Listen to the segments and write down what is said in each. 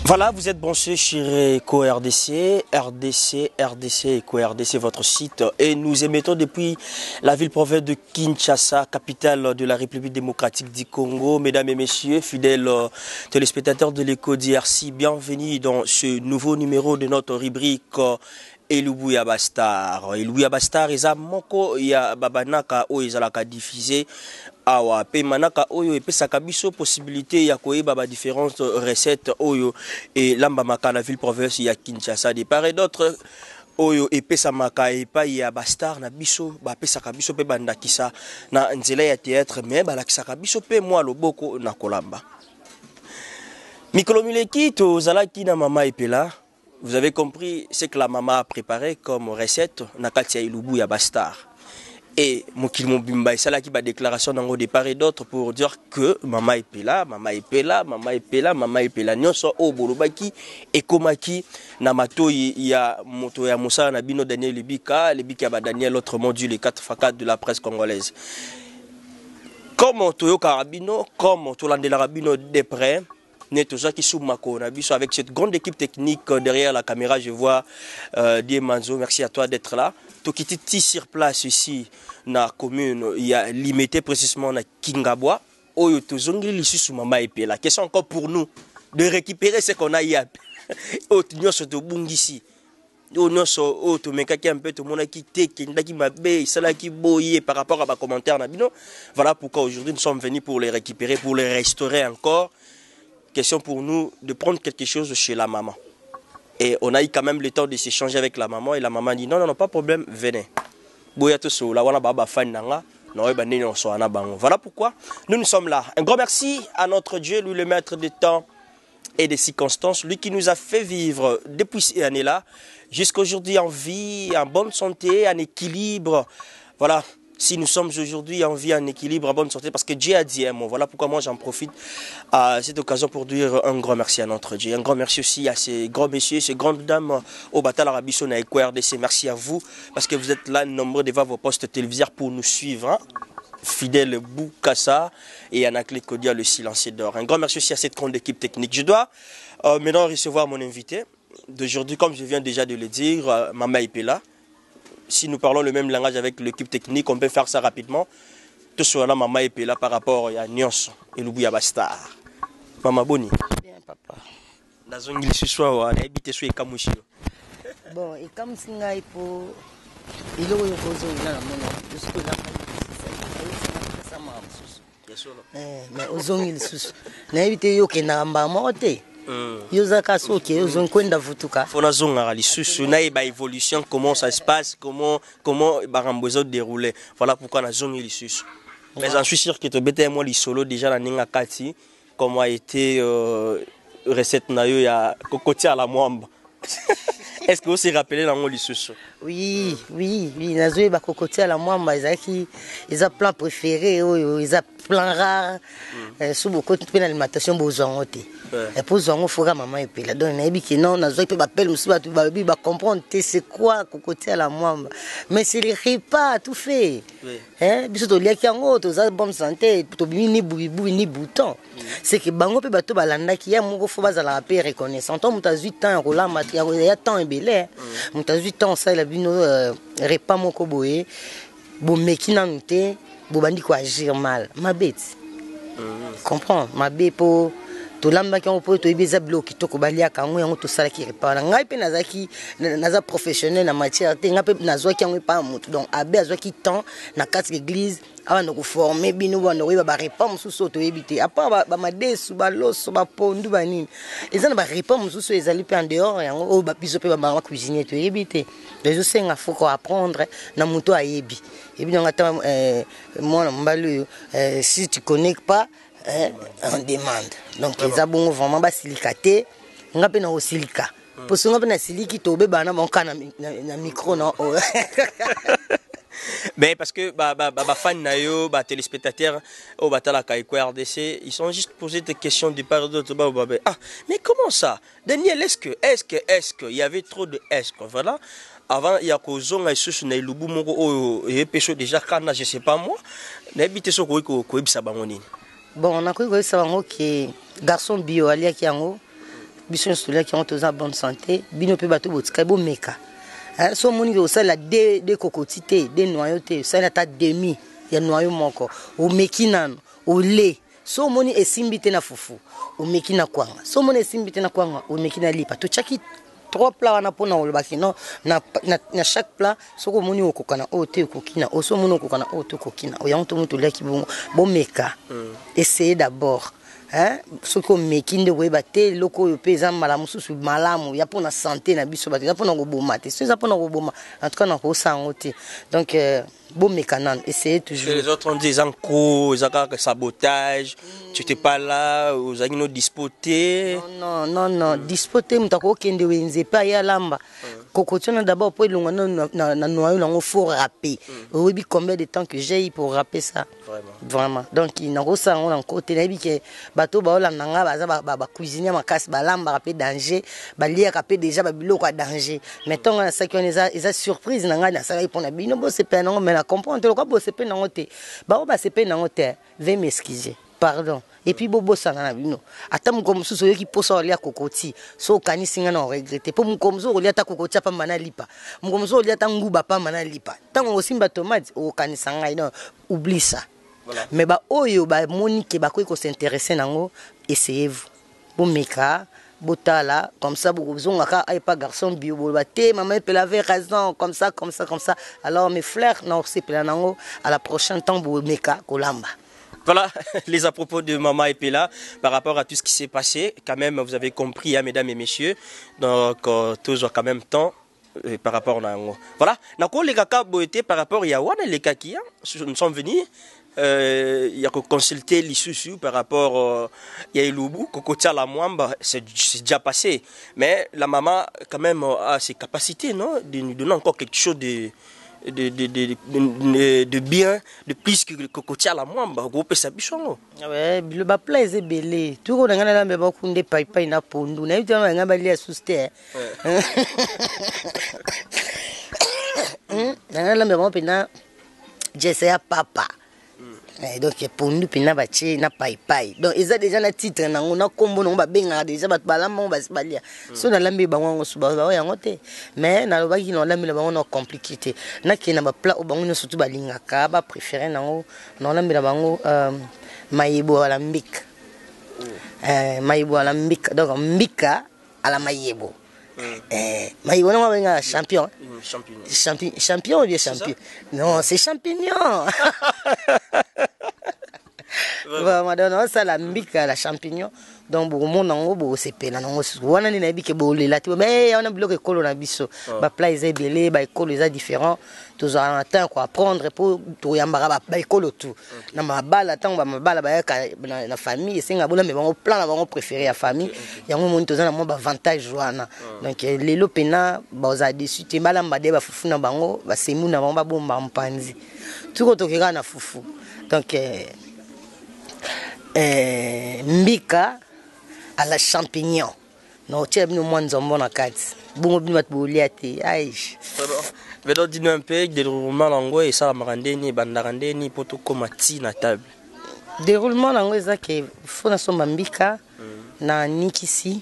Voilà, vous êtes branchés sur Eco RDC, Eco RDC, votre site. Et nous émettons depuis la ville-province de Kinshasa, capitale de la République démocratique du Congo. Mesdames et messieurs, fidèles téléspectateurs de l'Eco DRC, bienvenue dans ce nouveau numéro de notre rubrique Elubuya Bastar. Elubuya Bastar, eza moko ya babanaka o ezalaka diffusé awa pe manaka oyo epesaka biso possibilité ya koyeba ba différentes recettes oyo et lambamaka na ville province ya Kinshasa de part et d'autre oyo epesamaka epai ya bastar na biso bapesaka biso pe bandakisa na nzela ya théâtre mais balakisaka biso pe mwa loboko na kolamba mikolo mileki tozalaki na mama epela. Vous avez compris ce que la maman a préparé comme recette na kati ya Elubuya Bastar. Et Mokil Mobimba et Salaki ba déclaration dans de part et d'autre pour dire que maman epela, maman epela, maman epela, maman epela. Nyonso o bolobaki ekomaki na matoi ya moto ya Moussa na bino Daniel Lebika ba Daniel autre module les 4x4 de la presse congolaise. Comme Toyo Karabino, comme Tolandela Rabino de près. Avec cette grande équipe technique derrière la caméra, je vois Diemanzo, merci à toi d'être là. Tokiti sur place ici, dans la commune, il y a limité précisément na Kingabwa. Oyo tozongi lissu sous mama epela. La question encore pour nous de récupérer ce qu'on a hier. Oyo to bungisi. Oyo to mekaki un peu to monaki teke ndaki mabe, salaki boye par rapport à ma commentaire na bino. Voilà pourquoi aujourd'hui nous sommes venus pour les récupérer, pour les restaurer encore. Question pour nous de prendre quelque chose chez la maman. Et on a eu quand même le temps de s'échanger avec la maman. Et la maman dit non, pas de problème, venez. Voilà pourquoi nous sommes là. Un grand merci à notre Dieu, lui le maître des temps et des circonstances, lui qui nous a fait vivre depuis ces années-là, jusqu'à aujourd'hui en vie, en bonne santé, en équilibre. Voilà. Si nous sommes aujourd'hui en vie, en équilibre, en bonne santé, parce que Dieu a dit un mot. Voilà pourquoi moi j'en profite à cette occasion pour dire un grand merci à notre Dieu. Un grand merci aussi à ces grands messieurs, ces grandes dames au Batal Arabiso na Eco RDC. Merci à vous, parce que vous êtes là nombreux devant vos postes téléviseurs pour nous suivre. Hein? Fidèle Boukassa et Anaclé Kodia, le silencieux d'or. Un grand merci aussi à cette grande équipe technique. Je dois maintenant recevoir mon invité d'aujourd'hui, comme je viens déjà de le dire, Mama Epela. Si nous parlons le même langage avec l'équipe technique, on peut faire ça rapidement. Tout soit là, maman epela par rapport à Nyons et Elubuya Bastar. Maman Boni. Bien, papa. Nazongi ce soir, on a habité sur Ekamushi. Bon, et comme si on a pour. Il a eu besoin de la maman. Je suis là. Mais aux ongles sous. N'a évité yo kenamba morte. Yozaka soke yozon kwenda vutuka. Fona zonga lisusu na ba évolution, comment ça se passe, comment barambozo dérouler. Voilà pourquoi na zongi lisusu. Mais j'en suis sûr que to bete moi li solo déjà na ninga kati comment a été recette na yo ya kokoti à la mwamba. Est-ce que vous vous rappelez dans mon lisusu? Oui, nazoe ba kokoti à la mwamba ezaki eza plan préféré eza plan rare. Sous beaucoup de l'alimentation bozangote. Et pour zongo fera maman epela. Donc na ebi ki non nazoe pe ba pelle musuba tu ba comprendre c'est quoi kokoti à la mwamba. Mais c'est les repas tout fait. Hein, biso to liaki yango to za bonne santé, to bimi ni bubu ni bouton. C'est que bango pe bato balanda ki ya moko fo bazala pe reconnaissant. On muta 8 ans rola matia ya temps ebele. Muta 8 ans ça la bino repas moko boye. Bo mekina nte bo bandi ko agir mal. Ma bête. Comprends, ma bête pour to lamba ki on peut to ibeza bloki to ko balia kango yango to sala ki repa ngai pe nazaki naza professionnel na matière te ngape nazwa ki yango pa mutu donc abe azwa ki temps na kati l'église avant de former bino bano ba repa mususu to ebité apa ba madesu ba loso ba pondu ba nini ezana ba repa mususu ezali pe en dehors yango o ba biso pe ba cuisiner to ebité les osenga faut ko apprendre na mutu ayebi et bien ngata moi mbalu si tu connais pas on demande. Donc les abons vraiment bas silicaté, on a peine au silica. Pour ce qu'on a siliki tobe bana mon can na micro non. Mais parce que fan nayo, téléspectateurs au Batala Eco RDC, ils sont juste posé des questions de part d'autre. Ah, mais comment ça? Daniel, est-ce que il y avait trop de est-ce que voilà? Avant il y a kozonga isusu na ilubu moko et pécho déjà kana je sais pas moi. Na bité so ko ebisa bango nini. Bon, on a cru que ça va que garçon bio alia qui yango biso nyonso toliaki yango toza bonne santé bino mpe bato botika bomeka so omoni osala de kokoti te de noyau te osali ata demi ya noyau moko omeki nano ole so omoni esimbi te na fufu omeki na kwanga so omoni esimbi te na kwanga omeki na lipa totiaki 3 plats wana mpona olobaki non na chaque plat soko omoni okoka na oyo te okoki na so omoni okoka na oyo te okoki na oyango tomo toliaki bongo bomeka essayer d'abord soki omeki nde koyeba te eloko oyo mpe eza mbala mosusu malamu ya mpona santé na biso bato eza mpona koboma te so eza mpona koboma en tout cas na kosa yango te donc bomeka nano essayer toujours. Les autres ont dit ils ont sabotage, tu n'étais pas là, vous avez nous disputé. Non, disputé, mais tu as okende wenze pas ya lamba. Kokotona d'abord pour le na noyau lango faut râper. Oui, combien de temps que j'ai pour râper ça? Vraiment. Donc il n'a pas ça on côté na bi que bateau ba la nanga ba cuisiner ma casse ba lamba râper danger, ba lia râper déjà ba biloko danger. Mettons na ça qui on les a surprise nanga na ça pour na bino bo c'est pas non mais la comprendre le quoi bo c'est pas non te. Ba o ba c'est pas non te. Veuillez m'excuser. Pardon. Et puis bobo sana na bino. Ata mukomso so yoki posa olia kokoti. So kanisi nga na regretter. Po mukomso olia ta kokoti pa mana lipa. Mukomso olia ta nguba pa mana lipa. Tango osimba tomate o kanisa nga ino oublie ça. Voilà. Mais ba oyo ba monique ba ko s'intéresser nango essayez-vous. Bo meka botala comme ça beaucoup besoin ka ay pas garçon bio bolba te maman peut laver raison comme ça. Alors mes frères non c'est plein nango à la prochaine temps bo meka kolamba. Voilà les à propos de Maman Epela par rapport à tout ce qui s'est passé. Quand même, vous avez compris, hein, mesdames et messieurs. Donc, toujours quand même temps par rapport à nous. Voilà. Les kaka boité par rapport à Yawana les kaki. Nous sommes venus. Il y a que consulter l'issue par rapport à Yaïloubou, Kokotia la Mwamba, c'est déjà passé. Mais la maman, quand même, a ses capacités, non, de nous donner encore quelque chose de bien, de plus que Kokotia la Mwamba, groupe sa bichongo. Ouais, le bas plaisir belé. Tout le monde a la même kunde paipai na pondu. Na yutama nga bali asuste. Na la même pena j'essaie papa. Donc pondu pena bachi na paipai. Donc ils ont déjà le titre na ngona kombo no ba benga déjà bat balamba ba balia. So na lambi bango suba ba yango te. Mais na lobaki no lambi bango no compliqué. Na ki na ba plat o bango no surtout ba lingaka ba préféré nango no lambi bango mayebo à la mbika. Mayebo à la mbika. Donc mbika à la mayebo. Mayebo no ba champion. Champion ou bien champion? Non, c'est champignon. Madame, ça la mbika la champignon. Donc beaucoup monde en haut c'est peine non wana ni na bi ke bolé là mais on a bloqué kolo na biso ba plat est belé ba école est différent tous en temps quoi apprendre pour to yambara ba école tout na mabala tant ba mabala ba na famille singa bola mais bon plan na bon préféré à famille yango monde tous na mo ba avantage wana donc lelo pena ba za dessus te malamba de ba fufu na bango ba semu na ba bomba mpanzi tout ko to keka na fufu donc mbika à la champignon. Non, tu as bien moins de bon à quatre. Bon, bien de bouliati. Aïe. Mais donc, dis-nous un peu, déroulement lango et ça, marandeni, bandarandeni, poto komati na table. Déroulement lango, c'est que faut na somba mbika, na nikisi.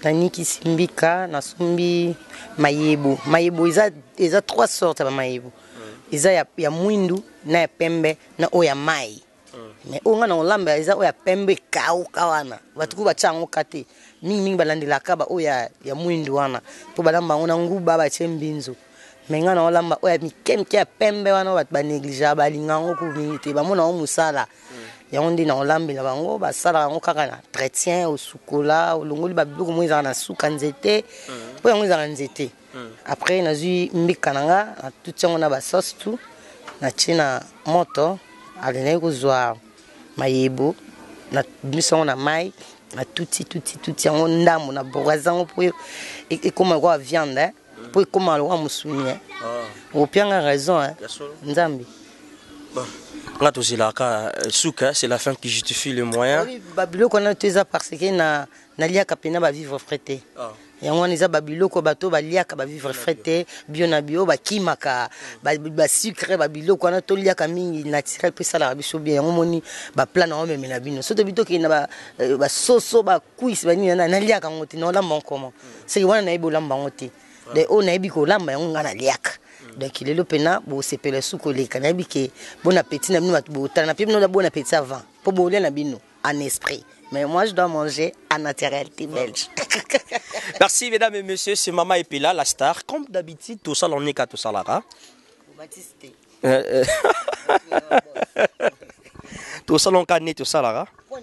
Na nikisi mbika, na sombi mayebo. Mayebo, ils ont 3 sortes de mayebo. Ils ont ya mwindu, na ya pembe, na oya mai. Mais on a un lamba ils ont pembe kawana batuku bachango kate mingi balandela kaba oya ya mwindu wana po balamba ona nguba ba chembinzo menga na lamba oya mikemke ya pembe wana ba negligea balinga ngo ku minite ba mona o musala ya ondi na lamba la bango ba sala ngo kaka na chrétien au sukola au longoli ba biluko moiza na suka nzete po yango za nzete après na zui mbika nanga tout yango na ba sauce tout na china moto alene kuzwa mayebo na biso na mai na tuti yango ndambo na borazango po et comme quoi viande po comme alwa musuni au pianga raison nzambi bon là tout ka souka c'est la fin qui justifie le moyen oui babilo qu'on a teza parce que na lia kapena ba vivre freté yango wana eza babiloko bato baliaka bavivre frete bio na bio bakimaka basucre babiloko wana toliaka mingi naturel mpe esalaka biso bien yango moni baplan na omemela bino soki bitoki na basoso bakuisi banini naliaka yango te naolamba yango komo soki wana nayebi olamba yango te de oyo nayebi kolamba yango nga naliaka donc lelo mpena bosepela suki koleka nayebi ke bon appétit na bino bato botala na mpe bino bon appétit avant mpo bolia na bino en esprit. Mais moi, je dois manger en naturalité belge. Merci, mesdames et messieurs. C'est Mama Epela, la star. Comme d'habitude, tout ça, l'on est qu'à tout ça, là. Tout ça, l'on connaît tout ça, là. Pourquoi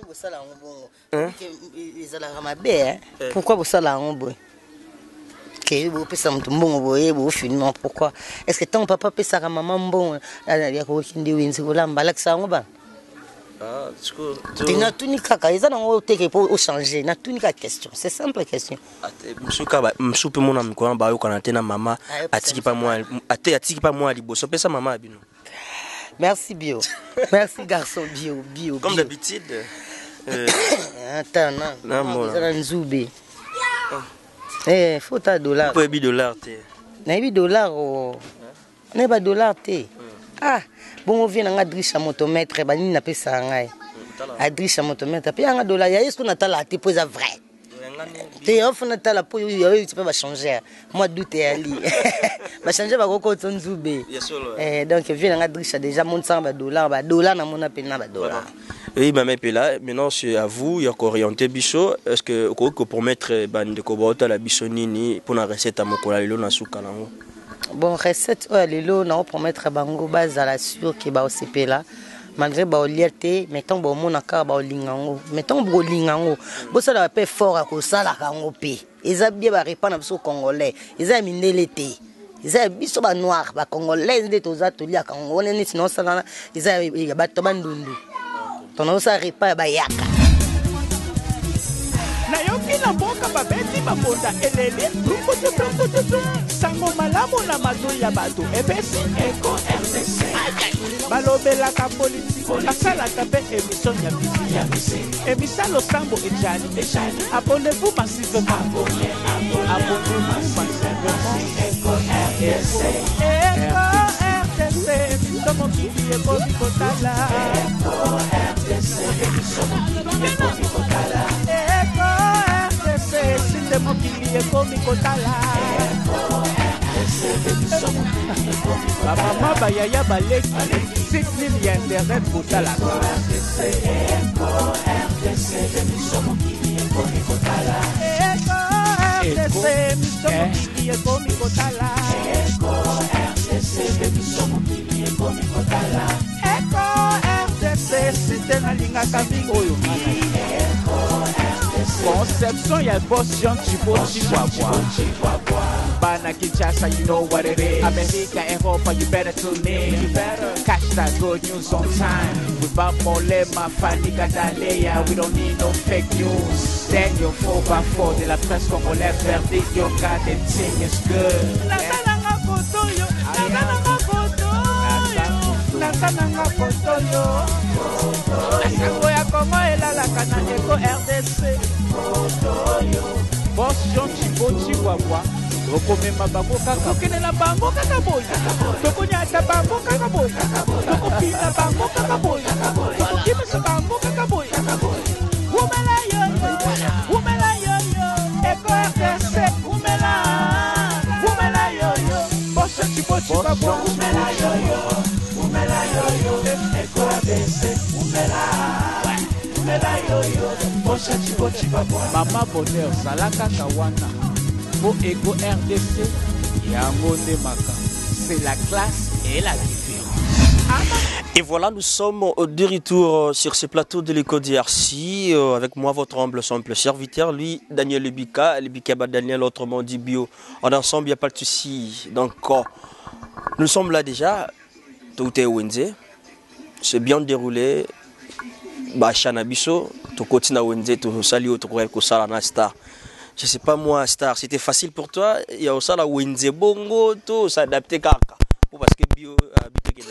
vous ça, là, pourquoi est-ce que ton papa peut ça maman bon Ah, na tuni kaka eza nango teke po changer na tuni ka question c'est simple question msupe mona mikola ba yo kana tena mama atiki pa moi liboso pesa mama abino. Merci bio. Merci garçon bio. Comme d'habitude. Attends non. Ça nzube. Faut ta dollar. Faut $8 té. Na $8 oh. Na ba dollar té. Ah, bon on vient nga drisha motomètre ba nini na pesa ngai. Adrisha motomètre pe nga dollar ya est-ce qu'on attend la té pour ça vrai. Té on fona ta la po yo tu peux ba changer. Moi doute ali. Ba changer ba koko tonzube. Donc vient nga drisha déjà mon $100 na mona pe na ba dollar. Oui, Mama Epela, maintenant c'est à vous, il y a orienté biso. Est-ce que pour mettre bande kobota la bisonini pour la recette à mokola lelo na suka nango? Bon, recette lelo na promettre bango base à la sûre que ba osepela malgré ba olierte mettons bo mona ka ba olingango mettons bo lingango bo ça la paix fort à ko sala kango pe eza bien ba répondre biso congolais eza mindele te eza biso ba noir ba congolais nde toza tolia kango nene sinon sala eza ba to bandundu tono sa repa ba yaka na yoki na mboka babeti babonda eleli rukututututu sango malamu na mazo ya bato epesi eko RDC balobelaka politiki basalaka mpe émission ya misi emisalo sambo ejani abonnez-vous massivement eko RDC émission mokili ekomi kotala eko RDC émission mokili ekomi kotala Sinde mokili ekomi kotala bamama bayaya baleki signal ya internet kotala site nalingaka mingi oyo conception ya boss Jean Chihuahua Bana Kinshasa, you know what it is. America and Europa, you better tune in. You better catch that good news on time. We Bamolema, Fanika Dalea. We don't need no fake news. Daniel 4x4 de la presse congolaise verdict. Your goddamn thing is good. Natananga Kotoyo. Asango ya Kongo elalaka na Eko RDC. Boss Jean Chihuahua tokomema bango kaka tokenela bango kaka boye tokonyata bango kaka boye tokopina bango kaka boye tokokimisa bango kaka boye umela yoyo Eko RDC umela yoyo Boss Chihuahua umela yoyo Eko RDC umela yoyo Boss Chihuahua Mama Bonheur salaka kawana pour Ego RDC, c'est la classe et la différence. Et voilà, nous sommes de retour sur ce plateau de l'écho DRC. Avec moi, votre humble simple serviteur, lui, Daniel Lebika Daniel, autrement dit Bio. En ensemble, il n'y a pas de souci. Donc, nous sommes là déjà. Tout est Wenze. C'est bien déroulé. Bachanabiso, tout continue à Wenze, tout salut, tout Kosala Star. Je sais pas moi, Star, c'était facile pour toi. Il y a aussi la Wenze Bongo, tout s'adapter kaka. Parce que Bio habite que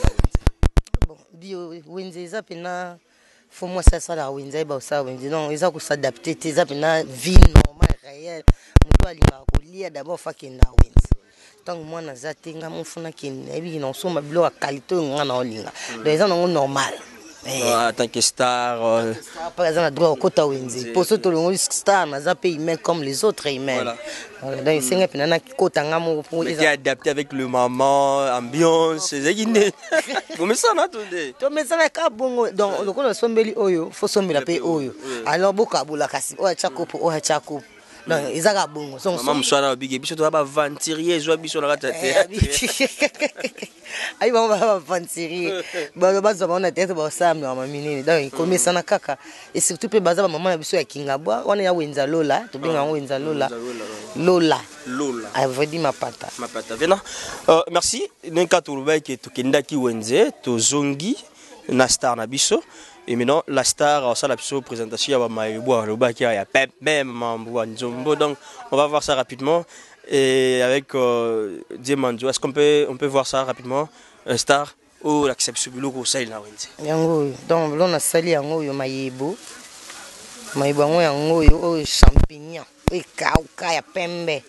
bon, Bio Wenze ça pena faut moi ça la Wenze ba ça Wenze non, ils ont s'adapter, ça pena vie normale industriel moto alingaka kolia d'abord fakenda wenze ntango mwana aza te nga mofuna kende nayebi na osomba biloko ya kalite oyo nga na olinga donc eza nango normal en tant que star après eza na droit okota wenze poso tolongo star naza pe humain comme les autres humains donc esenga mpena nakota nga moko était adapté avec le moment ambiance ezaki bomesana tonde tomesana ka bongo donc lokola sombeli oyo fo sombela pe oyo alors bokabola kasi oyo atya kopo oyo atya kopo donc ezaka bongo mama mswana obige biso to ba venturier zo biso na kata te ayi bango ba venturier ba bazo ba na tete ba sambe mama minene donc komesana kaka et surtout pe baza ba mama na biso ya kingabwa wana ya wenza lola to benga wenza lola lola a vrai dit mapata vena merci nenka to rubai ke to kendaki wenze to zongi na star na biso. Et maintenant, la star, ça la présentation, il y a même donc on va voir ça rapidement. Et avec Diamanjo, est-ce qu'on peut voir ça rapidement? Star ou l'acception du logo, ça il a donc là on a sali yango yo mayibo yango yango yo champignon et kauka ya pembe.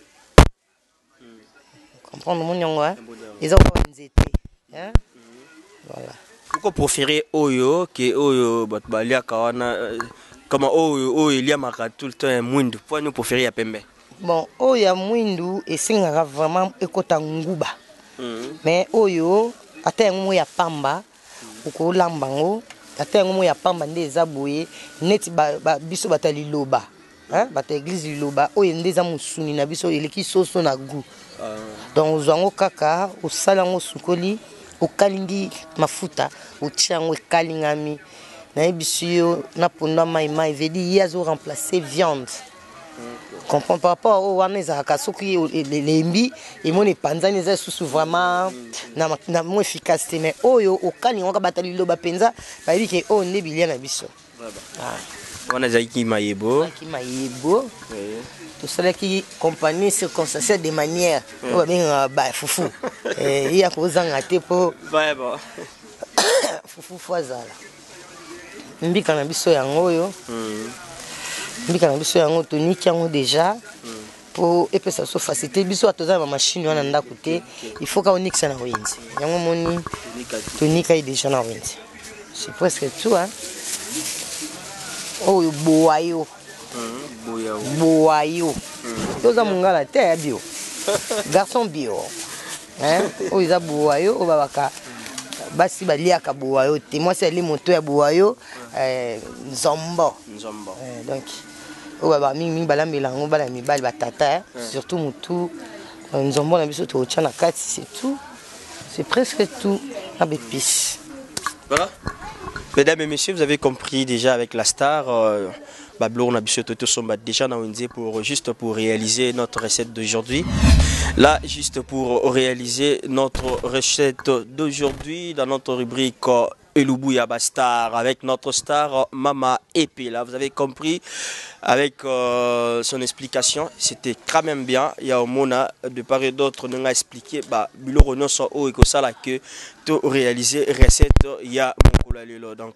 Comprendre mon yango hein? Ils ont nzete hein? Voilà. Pourquoi préférer Oyo que Oyo Balia Kawana comme Oyo il y a marqué tout le temps Mwindu. Pourquoi nous préférer à Pembe? Bon, Oyo Mwindu et singara vraiment ekota nguba. Mais Oyo atengo ya pamba uko lambango atengo ya pamba ndeza boye neti biso batali loba. Hein? Bata église loba Oyo ndeza musuni na biso eleki soso na gu. Donc uzango kaka usalango sukoli okalingi mafuta utiango kalingami na ebisiyo na punda mai vedi yazo remplacer viande. Comprends par rapport au wana ezaka soki lembi et mon panzani za susu vraiment na mo efficacité mais oyo okalinga ka batali loba penza ba bi ke o ne bilia na biso. Wana zaki mayebo tout cela qui compagnie circonstancielle de manière on va bien ba fufu il y a kozanga te po fufu fazala mbika na biso yango yo mbika na biso yango toniki yango déjà pour epesa so facilité biso atoza ma machine wana ndako te il faut ka onixa na wenzi yango moni tonika i déjà na wenzi c'est presque tout hein oh boayo boayo toza mungala te ya bio garçon bio hein o iza boayo o babaka basi baliaka boayo te moi c'est les moto ya boayo nzombo donc o baba mingi balambela ngo bala mibali batata surtout mutu nzombo na biso to tchana kati c'est tout c'est presque tout à bépice. Voilà. Mesdames et messieurs, vous avez compris déjà avec la star Bablo, on a déjà juste pour réaliser notre recette d'aujourd'hui. Là, juste pour réaliser notre recette d'aujourd'hui dans notre rubrique Elubu Yabastar avec notre star Mama Épée. Là, vous avez compris avec son explication, c'était quand même bien. Il y a au Mona de part et d'autre, nous a expliqué Bilo Renault so o et ça là que tout réaliser recette il y a mon colalelo donc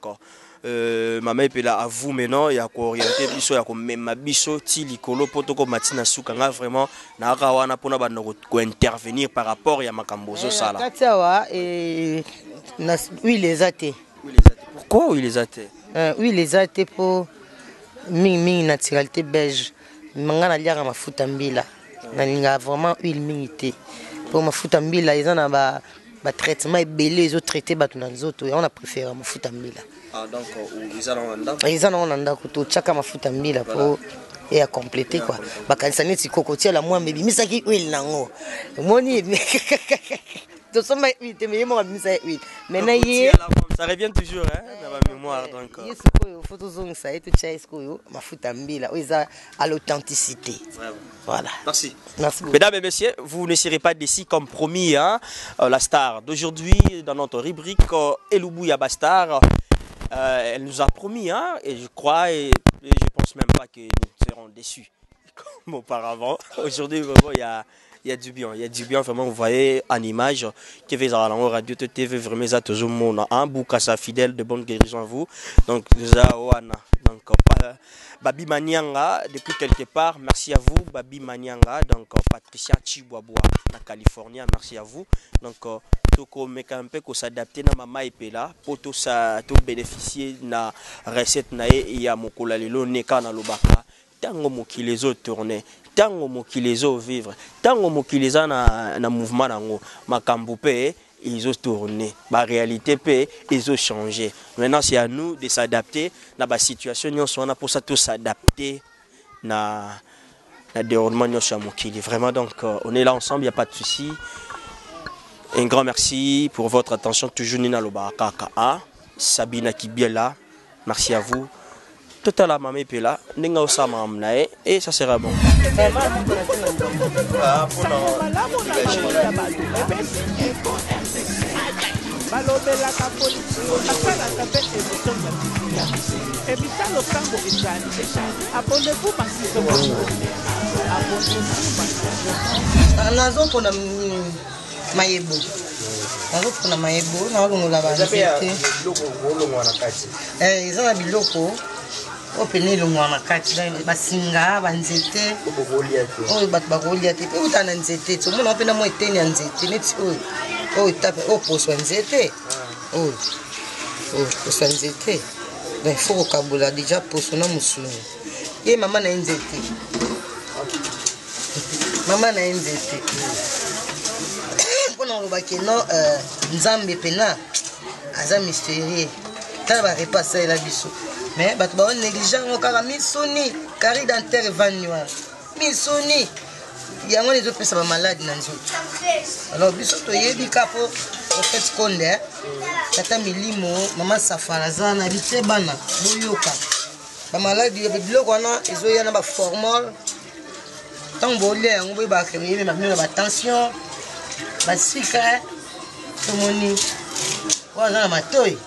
Mama Épée là à vous maintenant il y a quoi orienter biso il y a comme même biso ti likolo potoko matina suka nga vraiment na rawana pona ba ko intervenir par rapport à makambozo ça là. Katawa et oui les athées. Pourquoi oui les athées? Oui les athées pour ming naturalité belge. Mangana liaka mafuta mbila. Na linga vraiment huile mingité. Pour mafuta mbila ils en a ba traitement belé ils ont traité ba tunanzoto et on a préféré mafuta mbila. Ah donc ils en ont ndako to chaka mafuta mbila pour et à compléter quoi. Ba kanisa neti kokotia la moi mebi misaki huile nango. Moni mais ça revient toujours hein, dans ma mémoire donc. À l'authenticité. Voilà. Merci. Merci beaucoup. Mesdames et messieurs, vous ne serez pas d'ici comme promis hein, la star d'aujourd'hui dans notre rubrique Elubu Yabastar. Elle nous a promis hein, et je crois et je pense même pas que nous serons déçus comme auparavant. Aujourd'hui vraiment il y a Il y a du bien vraiment. Vous voyez en image qui fait à la radio TV vraiment ça toujours mon un boukassa fidèle de bonne guérison à vous. Donc ça wana donc Babi Manianga depuis quelque part, merci à vous Babi Manianga. Donc Patricia Chiboaboa na Californie, merci à vous. Donc toko meka un peu ko s'adapter na mama epela pour tout ça tout bénéficier na recette na ya mokola lelo neka na lobaka tango mokili ezo tourner tango mokili ezo vivre tango mokili eza na mouvement nango makambo pe ils ont tourné la réalité pe ils ont changé. Maintenant c'est à nous de s'adapter na ba situation nyonso na pour ça tout s'adapter na déroulement nyonso mokili vraiment. Donc on est là ensemble, il y a pas de souci. Un grand merci pour votre attention toujours Nina Lobaka Sabina Kibiela, merci à vous. Total la mamie là, n'enga osama amnae et ça sera bon. Mayebo. Na mayebo na olongola ba nzete. Izana biloko. Opene longwa makati ba singa ba nzete. Oyo bat ba kolia te. Pe utana nzete. So mona opena mo eteni ya nzete neti oyo. Oyo tape oposwa nzete. Oyo. Oyo poswa nzete. Ben faut kabula déjà poso na musuni. Ye mama na nzete. Mama na nzete. On a non Nzambe pena aza mystérieux tala ba repasser la biso mais bato ba négligent ngokaka misoni cari dentaire vanwa misoni yango les autres ça ba malade na nzoto. Alors biso to yebi kapo au fait konde tata milimo mama safara za na bite bana boyoka ba malade ya biloko na ezoya na ba formol tant bolé yango ba créer même ba tension basika tomoni wana matoi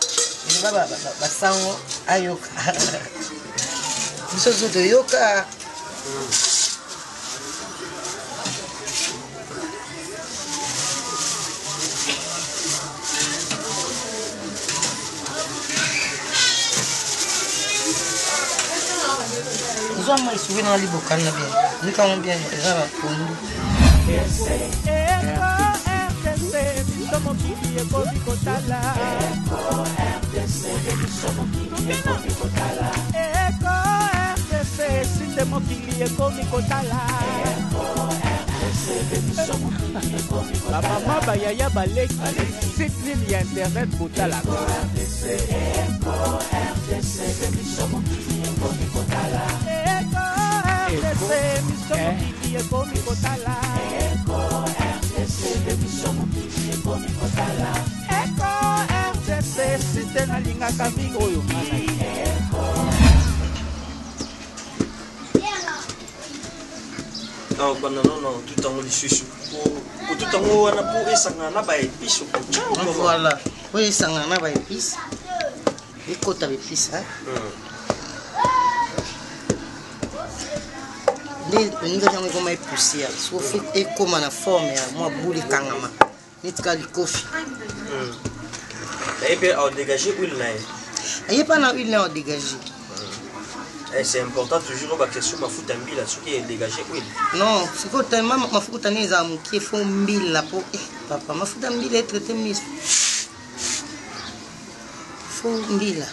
baba basango ayoka biso to yoka zoma isubi na liboka na bien nika bien ezala pondu. La maman bayaya balek site ligne internet botala Non, tout en haut, tout en haut, on a pour esangana ba épices. Voilà, oui, esangana ba épices. Les côtes avec épices, hein. Les gens qui ont poussière, soit fait comme en forme, moi boule kangama, nitka du coffee. Et puis on dégage l'huile là. Il n'y a pas d'huile là, on dégage. C'est important toujours que sur ma foute en là, ce qui est dégagé l'huile. Non, c'est que tellement ma foute en est qui font 1000 là pour papa, ma foute en est traité mise. Faut 1000 là.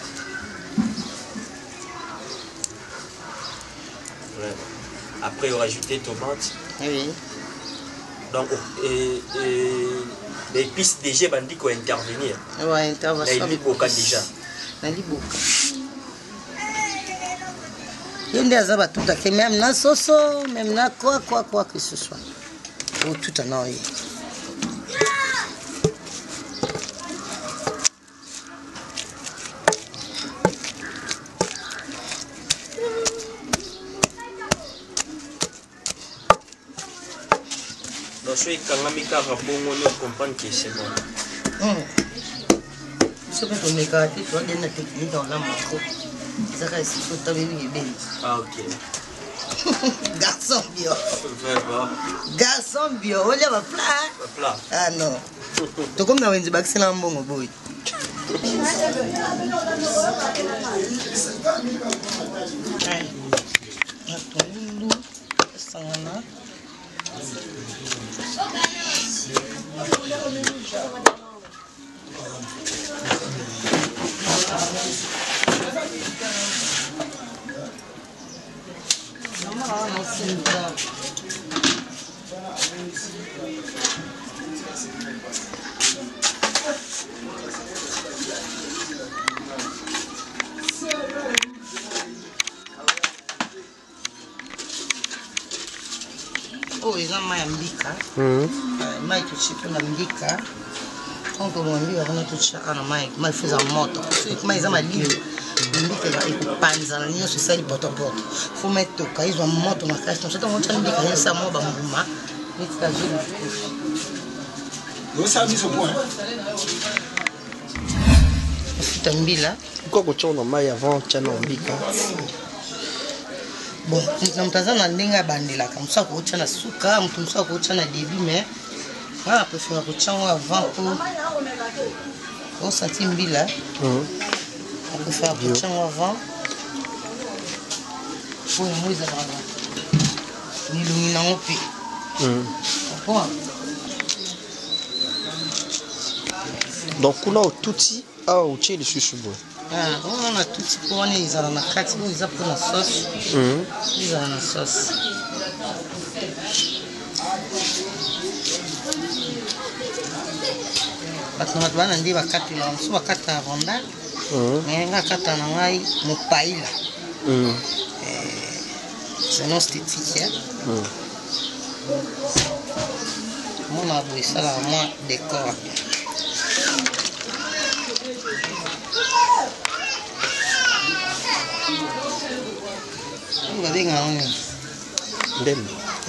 Après, on rajoute des tomates. Oui. Donc, les épices déjà, on dit qu'on va intervenir. Oui, intervention. Il y a beaucoup déjà. Il y a beaucoup. Il y a des abats tout à fait, même dans soso, même dans quoi que ce soit. Ou tout en oeil. Donc, je suis quand même comprendre que c'est bon. Ce que tu me dis, tu as des techniques dans la macro. Ça reste sur ta vie. Ah, ok. Garçon bio. Garçon bio. On y va plat. Ah non. Tu comme dans un bac c'est un bon boy. Oh, ils ont maï mbika. Maï tout chip na mbika. Quand on mbika on a tout ça na maï faisant moto. C'est maï za mali. Mbika iko panza na nyo ça il poto poto. Faut mettre ka ils ont moto na cache. C'est on tient mbika ya sa mo ba mbuma. Ni ka jeli. Vous savez ce point. Tambila. Pourquoi que tu as maï avant tu as mbika? Bon, namtazama ndinga bandila kamsa kucha na suka, mtumsa kucha na début mais voilà préfère kucha avant pour sentir mbila. On préfère kucha avant. Pour moi ça va. Ni lumina opi. Bon. Donc on a tout petit à outil le susubo. On a tout petit pour on est dans la carte, ils ont pour la sauce. Ils ont la sauce. Parce que nous avons dit que carte là, on soit carte à ronda. Mais la carte à nangai mon pays là. C'est non esthétique. On a vu ça là, moi décor.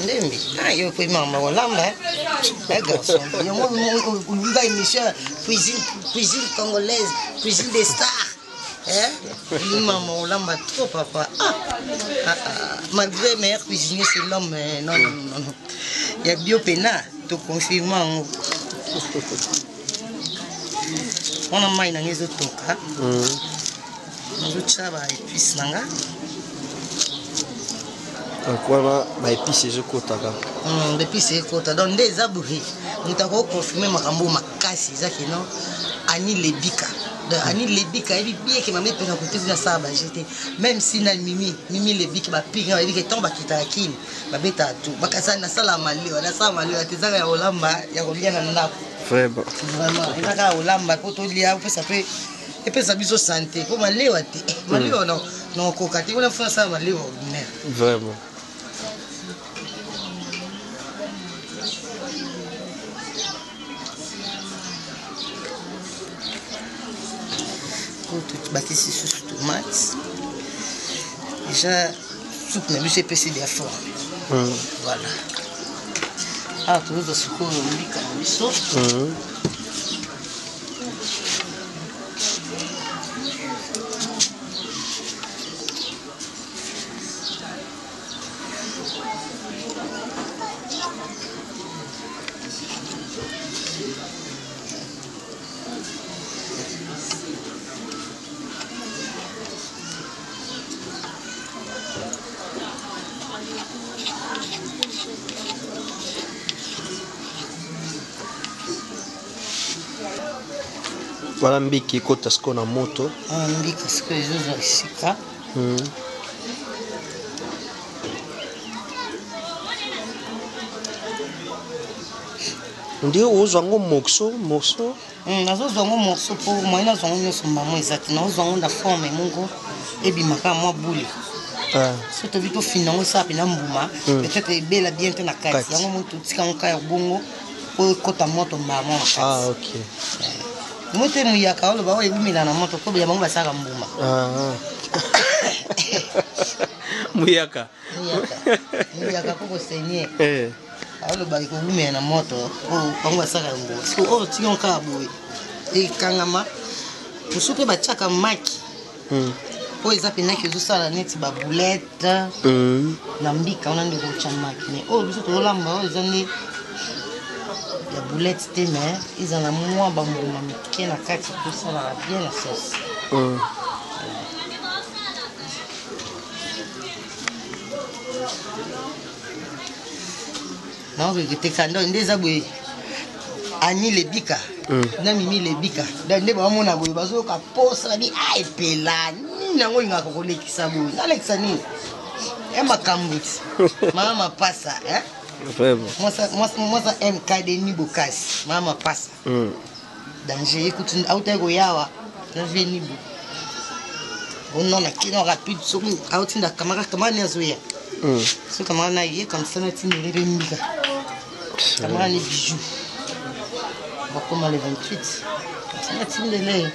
Ndembi. Ah, yo peux maman olamba. Les garçons. Yo moi on va émission cuisine congolaise, cuisine des stars. Hein? Maman olamba trop papa. Malgré meilleur cuisinier c'est l'homme non. Il y a biopena to confirmant. On a maïna ngezo toka. Nzo chaba épice nanga. Quoi ma épice je kotaka. Épice kota donc des abouris. Nous t'avons confirmé makambo makasi zaki non ani lebika. De ani lebika ebi bien que maman peut na côté de ça ba j'étais même si na mimi lebika ba pinga ebi que tomba kitakini ba beta tout bakasa na sala malio na sala malio atezaka ya olamba ya kolia na ndapo. Vraiment. Inaka olamba poto lia peut ça peut et puis ça biso santé pour malio ati malio non kokati on a fait ça malio ordinaire. Vraiment. Tout bâti sur tomates. Déjà, soupe na biso epesi de fort. Voilà. Ah, tu veux ce qu'on dit comme biso. Voilà mbiki kota sko na moto. Mbiki sko ezoza isika. Ndio uzwango morceau. Nazozwango morceau pour moi nazwango nyoso mbamo ezati nazozwango na forme mungu ebimaka mwa boule. So to vito finango sa pina mbuma peut-être ebela bien te na kati yango muntu tika nka ya bongo po kota moto mbamo. Ah OK. Mote muyaka olo bawo ebimila na moto ko bya bango basaka mbuma. Muyaka koko senye. Olo bali ko bimila na moto ko bango basaka mbuma. So o tika nka boy. E kangama musupe bachaka maki. po eza pena ke zosala neti ba boulette na mbika on a de rocha makine oh biso to lamba eza ni ya boulette te mais ils en a moins ba mbuma mike na kati ko sala bien la sauce non que te kando ndeza boye ani lebika na mimi lebika ndende ba mona boye bazo ka posa bi ai pelani nango ingaka kolekisa boye alekisa nini emakambuti mama pasa vraiment moi MK de Nibokasi mama pasa danger écoute auta ko yawa na venibu on a kino rapide so autinda kamera ni azoya so kamera na yé comme ça na tinire remika kamera ni bijoux comme le 28 ça na tinire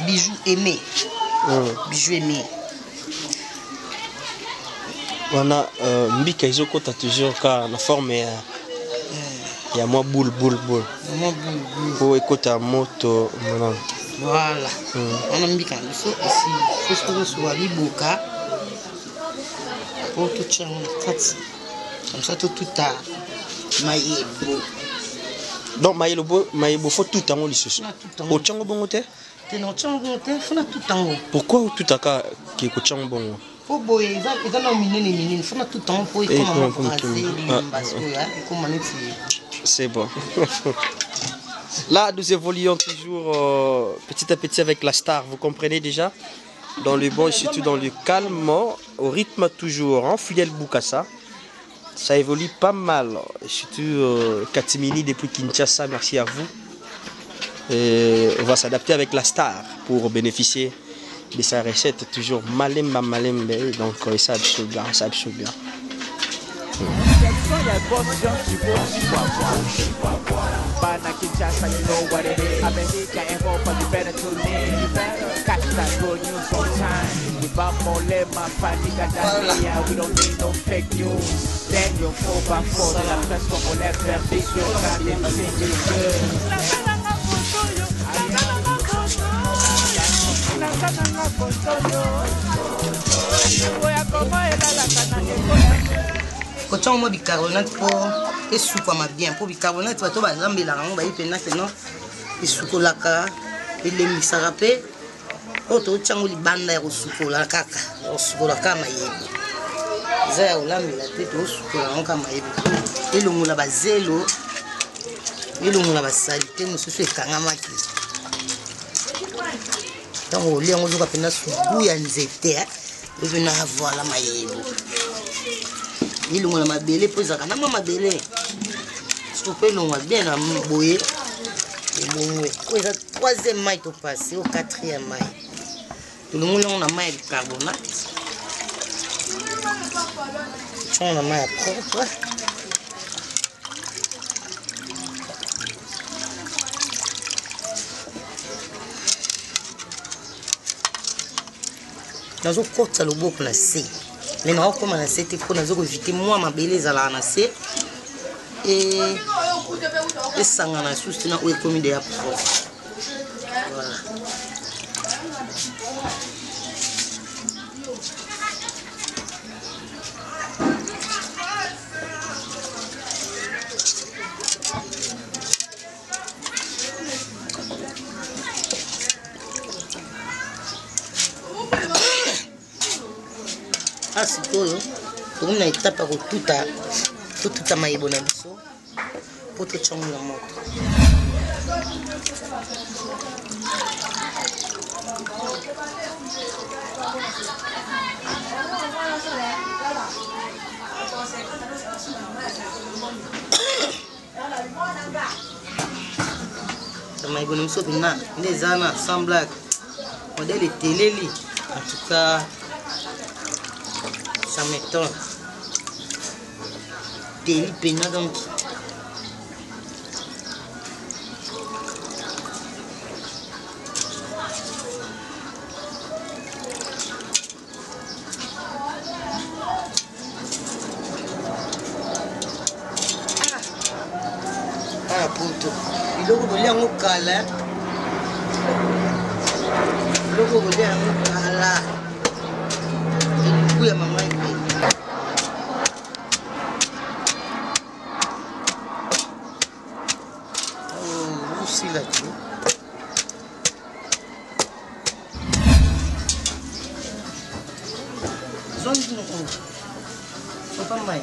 bijoux aimé bijoux aimé wana mbika izokota toujours ka na forme ya mwa boule po ekota moto mana voilà wana mbika so ici faut soit liboka pour tout chango kati comme ça tout à mayebo donc mayebo faut tout tango lisusu o chango bongo te non chango te faut tout tango pourquoi tout aka ki ko chango bongo pour boye eza na minene faut tout tango pour c'est bon. Là, nous évoluons toujours petit à petit avec la star, vous comprenez déjà? Dans le bon et surtout dans le calme, au rythme toujours, en Fidèle Boukassa. Ça évolue pas mal, et surtout Katimini depuis Kinshasa, merci à vous. Et on va s'adapter avec la star pour bénéficier de sa recette toujours malemba, donc ça absolue bien, ça absolue bien. Bana Kinshasa, you know what it is. America, Europa, you better tune in. You better catch that good news on time. We bump more lema, panika, Dania. We don't need no fake news. Then you're 4x4 de la presse congolaise vers des yeux. Car les signes Kochon mo bicarbonate pour esouko ma bien pour bicarbonate bato bazambela rango ba ipena que non esukolaka elemisaka pe oto chango libanda ya kosukola kaka osukola kama yebi za ya olambela te to osukola ngo kama yebi elongola bazelo elongola basalite mosusu ekangamaki ntango olia yango ozoka mpena subu ya nzete epena voilà mayebi ilunga na mabele po ezaka na mabele sope longa bien na boye ebongwe ko eza 3e mai to passer au 4e mai to longa na mai bicarbonate on a mai propre nazo kota loboko na se mais non comme on a cette pour nous éviter moi ma belle ezala na se et sangana susi na o comme de approche voilà sikoyo tokona étape ya kotuta mayebo na biso po tochangola moto mayebo na biso mpena nde eza na semblable modèle eteleli en tout cas ça m'étonne. Teli pena donc. Ah, puto. Il doit vous aller en kala. Logo go dia ala. Kuya mama ipe. Oh, aussi là tu. Zone no. Papa mai.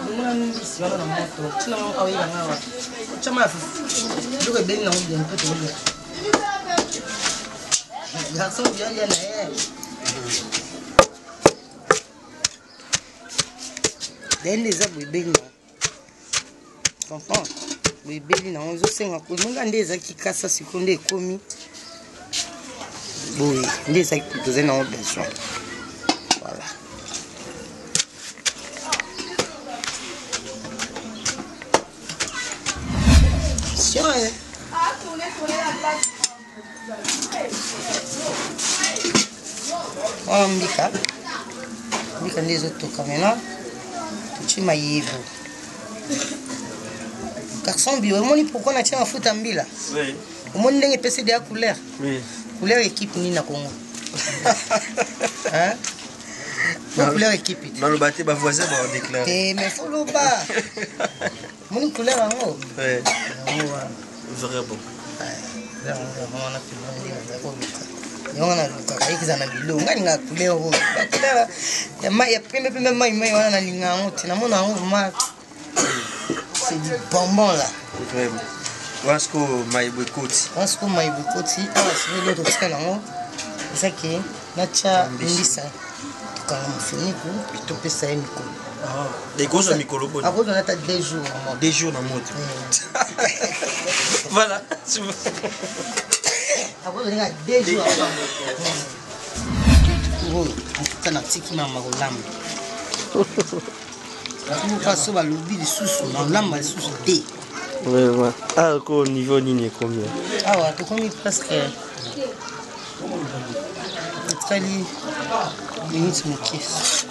Muna ngi siwana na moto. Tina mo kawi nga ngawa. Chama fu. Logo be na ubi mpeto ubi. Garçon bien bien là. Dende za bwibeli na. Comprends? Bwibeli na onzo senga ko munga ndeza kikasa sikonde ekomi. Boy, ndeza kitoze na besoin. Voilà. Tiens. Oh, Mbika ndizo toka maintenant. Tu m'as yévo. Garçon bio, on pourquoi on a tiré un foot en bila? Oui. Au moins, on a PC de la couleur. Oui. Couleur équipe ni na Congo. Hein? Couleur équipe. Dans le bâtiment, ma voisin va déclarer. Eh, mais faut le bas. Mon couleur en haut. Oui. Vraiment. Yona luka na bilo ngani nga kuleo ho bakela ya mai ya pembe mai wana na linga ngote na mona ngo ma c'est du bonbon là vraiment wasko mai bukoti awa sivelo to tsana ngo saki nacha ndisa tukanga mfuniku to pesa ya mikolo des gros mikolo bon après on a 2 jours na moto voilà après on a 2 jours oh kana tiki mama kolamba passo ba lobi lisusu na lamba lisusu D. Ouais ouais. Ah au niveau ni combien? Ah ouais, tu connais presque Tali minutes mo kiss.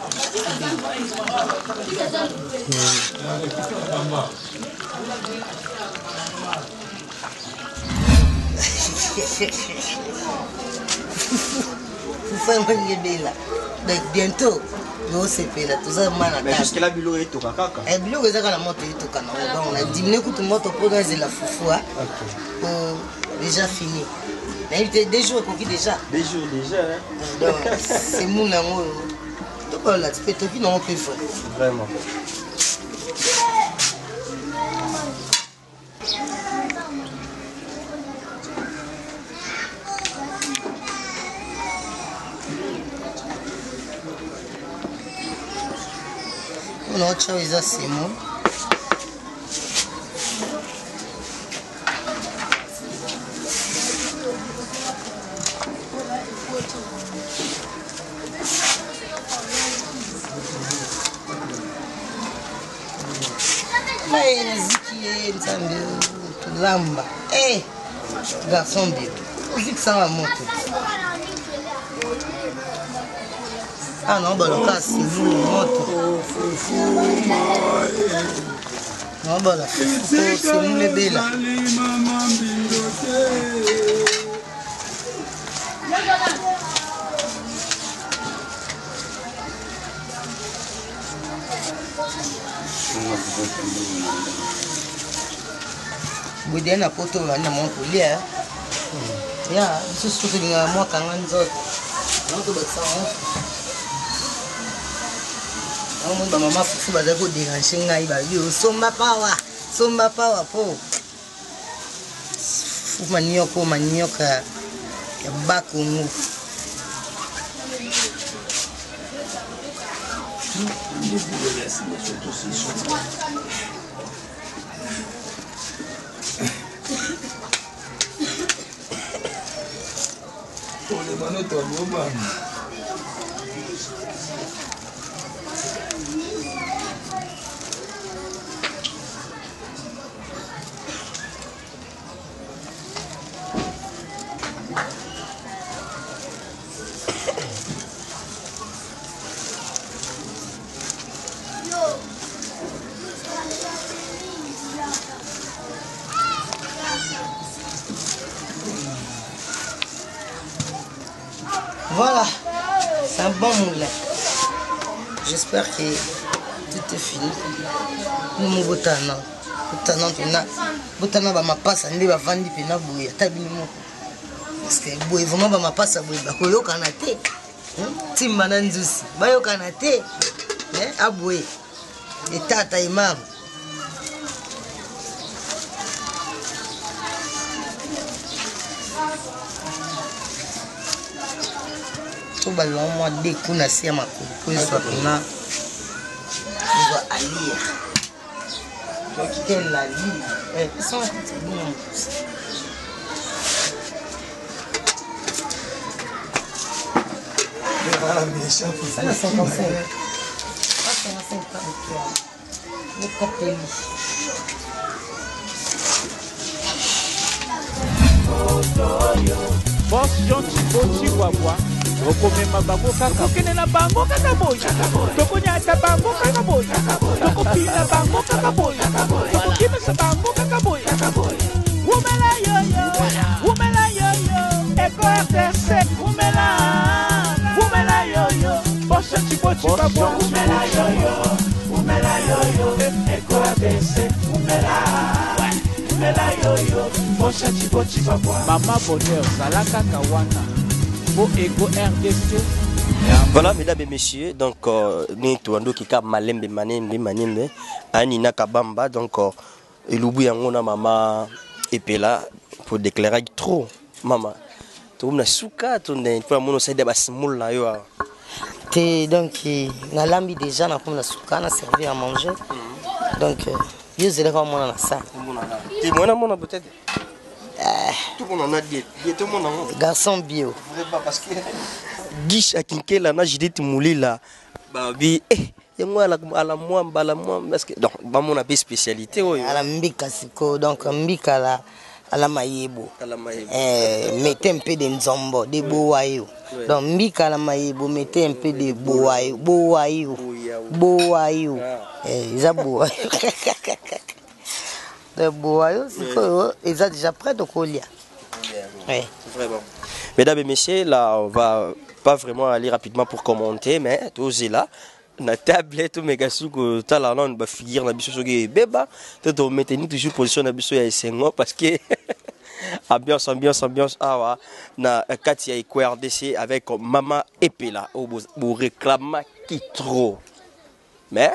Faut faire une belle. Donc bientôt nous c'est fait là tout ça mana. Mais jusque là bilo est toka kaka. Eh bilo ezaka na moto est toka na donc on a diminué coup de moto pour dans la foufou. OK. Déjà fini. Mais il était 2 jours qu'on vit déjà. 2 jours déjà hein. Donc c'est mon amour. Tout pas là tu peux te vivre non plus fort. Vraiment. On a autre chose à c'est moi. Mais Ziki Nzambe Lamba. Eh, garçon bio. Ziki ça va monter. Ah non, bah le cas c'est nous moto. Non, bah là, c'est nous les belles là. Budi na poto na monto lia. Ya, susu kulinga mwaka nganzote. Monto batsawa. Ba mama fufu baza ko déranger ngai ba yo somba power po. Fufu manioka ya bakongo. Ole manoto bomba. Voilà, c'est un bon moulin. J'espère que tout est fini. Nous mon botana. Botana pena. Botana ba mapasa ndi ba vandi pena boya tabini moko. Parce que boye vraiment ba mapasa boye ba koyoka na te. Timba na nzusi. Ba yoka na te. Aboye. Et tata imam. Tout le monde des coups nassi à ma coupe, soit on a à lire. Donc quelle la lire, sans Voilà, bien sûr. ça le 55. Pas 55 ans. Le cocktail. Boss John Chiboti Wabwa. Okomema bango kaka okende bango kaka boya tokonyata bango kaka boya tokopina bango kaka boya tokokimisa bango kaka boya umela yoyo eko RTC umela yoyo boss Chiboti Wabwa umela yoyo eko RTC umela yoyo boss Chiboti Wabwa mama bonheur zalaka kawana. Voilà, mesdames et messieurs, donc nous sommes qui cap malembe manembe Anina Kabamba, donc elubu yangona mama epela pour déclarer trop mama. Tu na suka tu ne pour mono saide basimul na yo. Te donc na lambi déjà na comme na suka na servir à manger. Donc yo zele comme on a ça. Tu mona peut-être. Tout le monde a dit, tout le monde a garçon bio. Parce que Guiche à Kinkela, na j'ai dit mouli là, babi, et moi à la moi, parce que donc, bah mon appel spécialité, oui. À la mbika siko, donc mbika la à la maïebo. Mettez un peu de nzombo, de boayo. Donc mbika la maïebo, mettez un peu de boayo. Ils ont boayo. De boayo, ils ont déjà prêt de colia. Oui. Vraiment. Mesdames et messieurs, là, on va pas vraiment aller rapidement pour commenter, mais tous là, la tablette, méga souko, talent, on va finir la biso soge beba, tout on maintenir toujours position la biso ya sengo parce que ambiance, ah na Katia et RDC avec Mama Epela, au réclame qui trop. Mais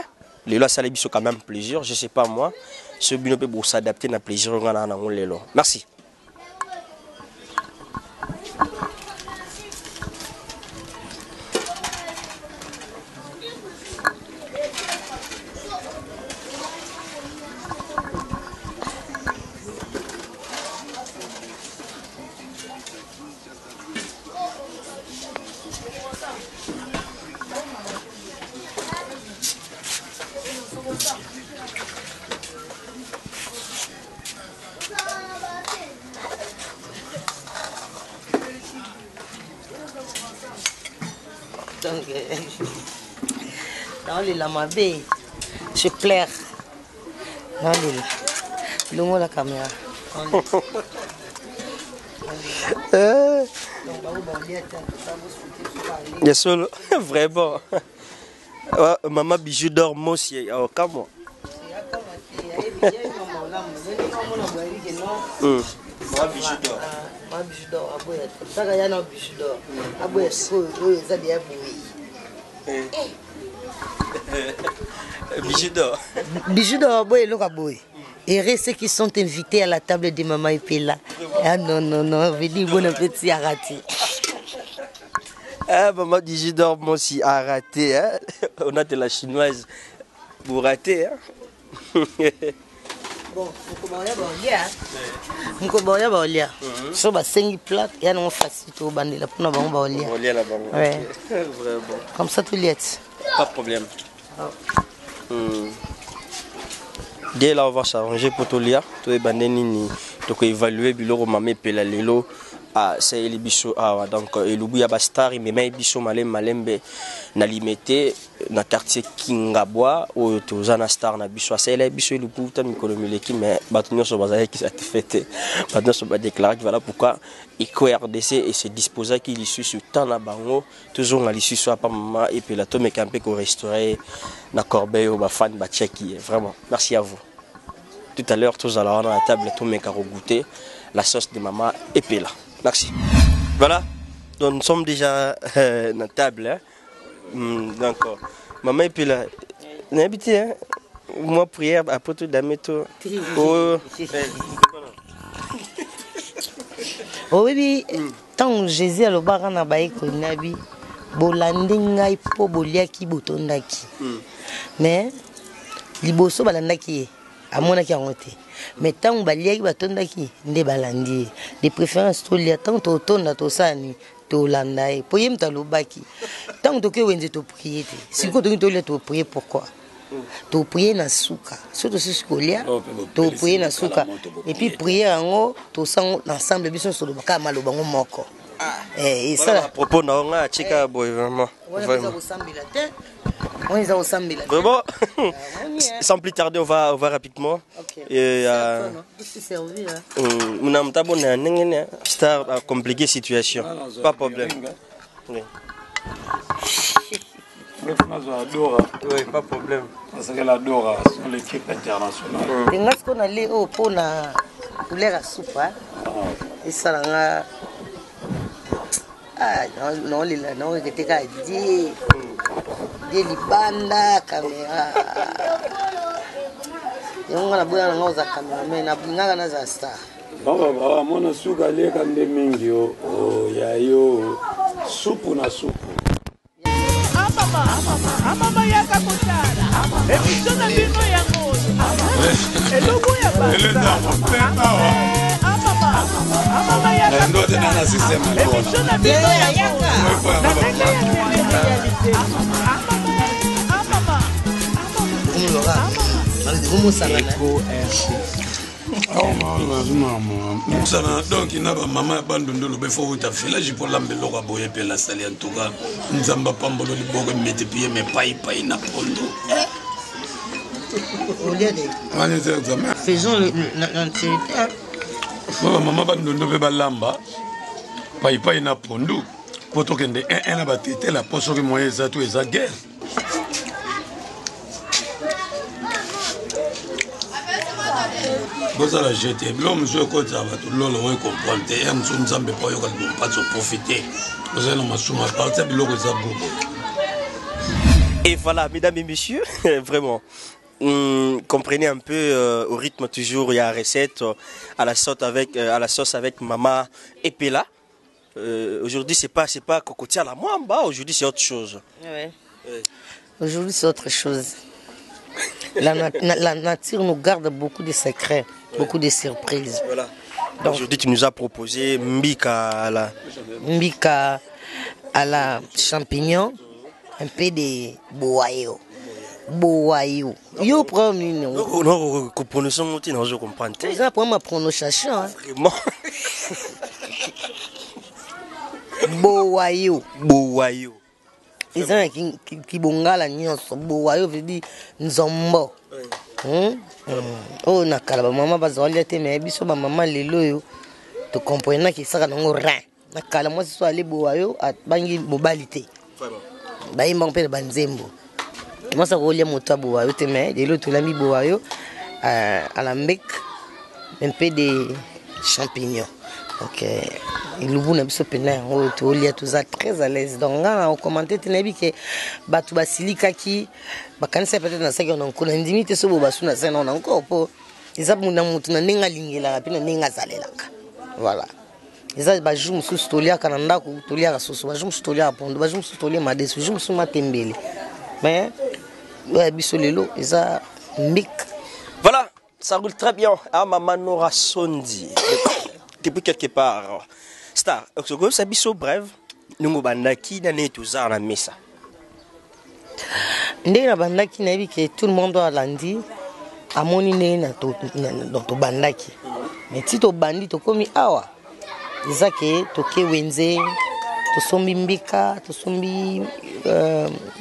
les lois ça les biso quand même plaisir, je sais pas moi, ce bino peut pour s'adapter na plaisir on a na on les lois. Merci. Donc, dans les lamabés, je plaire. Dans les longs la caméra. Bien sûr, vraiment. Maman bijou d'or moi aussi. Oh, comment? Moi bijou d'or. Moi bijou d'or. Ça y a un bijou d'or. Aboye ça dit bijou d'or. Bijou d'or, aboye le aboye. Et ceux qui sont invités à la table de Maman Epela. Ah non, je dis bon appétit à rater. Ah, maman bijou d'or moi aussi a raté. Hein? On a de la chinoise pour rater. Hein? Bon, Mkoboya baolia. So ba sengi plat, ya non facile to bandela pour na bango baolia. Baolia la bango. Ouais. Vraiment. Comme ça tout liette. Pas de problème. Dès là on va s'arranger pour tout lire, tout est bandé nini. Donc évaluer biloko mamé pela lelo Ah, c'est les biso ah donc elubu ya bastar mais mai biso malembe na limité na quartier Kingabwa ou tozana star na biso c'est les biso elubu ta mikolo mileki mais batunyo so bazaki qui satisfait batunyo so ba déclarer voilà pourquoi Iko RDC et se disposa qu'il issue sur tant na bango toujours na l'issue soit pas maman et puis la tome campé ko restaurer na corbeille au ba fan ba tcheki vraiment merci à vous tout à l'heure tous allons à la table tout me caro goûter la sauce de maman et puis là. Merci. Voilà, donc nous sommes déjà dans la table. Hein. Donc, maman et puis là, on a habité, hein. Moi, prière, après tout, d'améto. Oh, oui, tant Jésus a le bar na baï ko nabi, bolande ngai po boliaki botondaki. Mais, liboso balandaki, amonaki angote. Mais tant que les batondaki nde balandi de préférence to lia tant to tonda to sani to landai pour yem ta lobaki tant to ke wenze to prier si ko to lia to prier pourquoi to prier na suka surtout si skolia to prier na suka et puis prier ngo to sang ensemble biso so lobaka maloba ngo moko et ça à propos na nga chika boy vraiment on est au Sambila. Vraiment. Sans plus tarder, on va rapidement. Et on a un tabou star a compliqué situation. Pas de problème. Oui. Oui, pas de problème. Parce qu'elle adore sur l'équipe internationale. Et nous qu'on allait au pour la couleur à soupe. Et ça là. Ah non, non, il était qu'à dire. Libanda caméra yonga na boya na ngoza caméra mais na bingaka na za star baba mona suka leka nde mingi o yayo supu na supu mama yaka kotala emisona bino ya ngozi elobo ya basa elenda mopema mama yaka ndote na system emisona bino ya yaka donc il n'a pas maman abandonné le befo ou ta village pour l'embello à boyer pour la salle en tout cas nous avons pas mbolo le bogo mettre pied mais pas na pondo faisons l'entièreté maman abandonné be balamba pas na pondo poto kende un na batete la poso que moyen za tout eza guerre. Vous allez jeter, l'homme je côté ça va tout l'homme on comprend et on nous semble pas y pas se profiter. Vous allez nous soumettre partir de l'eau ça beaucoup. Et voilà, mesdames et messieurs, vraiment. Comprenez un peu au rythme toujours il y a recette à la sauce avec maman et Pela. Aujourd'hui c'est pas cocotier à la mwamba, aujourd'hui c'est autre chose. Ouais. Aujourd'hui c'est autre chose. La nature nous garde beaucoup de secrets, beaucoup de surprises. Voilà. Aujourd'hui tu nous as proposé mbika à la champignon, un peu de boayo. Yo premier non. Non, prononciation tu n'as pas comprendre. Ça pour ma prononciation. Vraiment. Boayo. Ils qui bongala nyonso boayo veut dire nzombo. Oh nakala maman bazali te mais biso ba maman lelo yo to comprendre que ça nango rein. Nakala moi so aller boayo at bangi mobilité. Vraiment. Ba imba pe banzembo. Moi ça rolia moto boayo te mais lelo to lami boayo à la mbec un peu de champignons. OK. Il loue na biso pena o to lia tout ça très à l'aise donc on commenter tenabi que batu basilika ki bakanisa peut-être na saki on ko na ndimite so bo basu na sana on encore po isa muna mutu na ninga lingela pina ninga zalelaka voilà isa ba jumu su stolia kananda ko tolia ka soso ba jumu stolia pondo ba jumu stolia madesu jumu su matembele mais ouais biso lelo isa mik voilà ça roule très bien à maman Nora Sondi depuis quelque part Star, c'est biso bref, nous bandaki na ne tuzar na mesa. Ndé bandaki na bi que tout le monde doit lundi à mon iné na to bandaki. Mais si to bandi to komi awa. ezake toke wenze tosombi mbika tosombi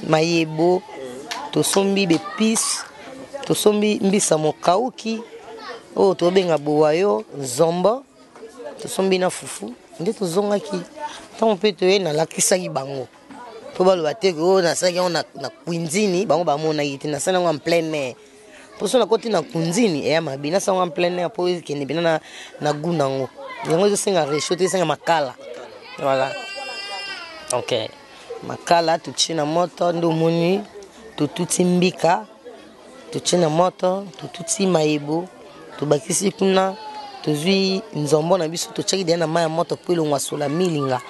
mayebo tosombi bepisi tosombi mbisa mokauki oyo tobenga bowayo nzombo tosombi na fufu nde tozongaki ntango mpe toye nalakisaki bango po baloba te oyo nasalaki yango na kwinzini bango bamonaki te nasala yango en plein air poso nakoti na kunzini eya mabe nasala yango en plein air po ekende mpena na gu nango yango ezosenga resho te esenga makala voilà ok makala totie na moto nde omoni totuti mbika totie na moto totuti mayebo tobakisi kuna tozwi nzombo na biso totiaki deya na mai ya moto po elongwa sola milinga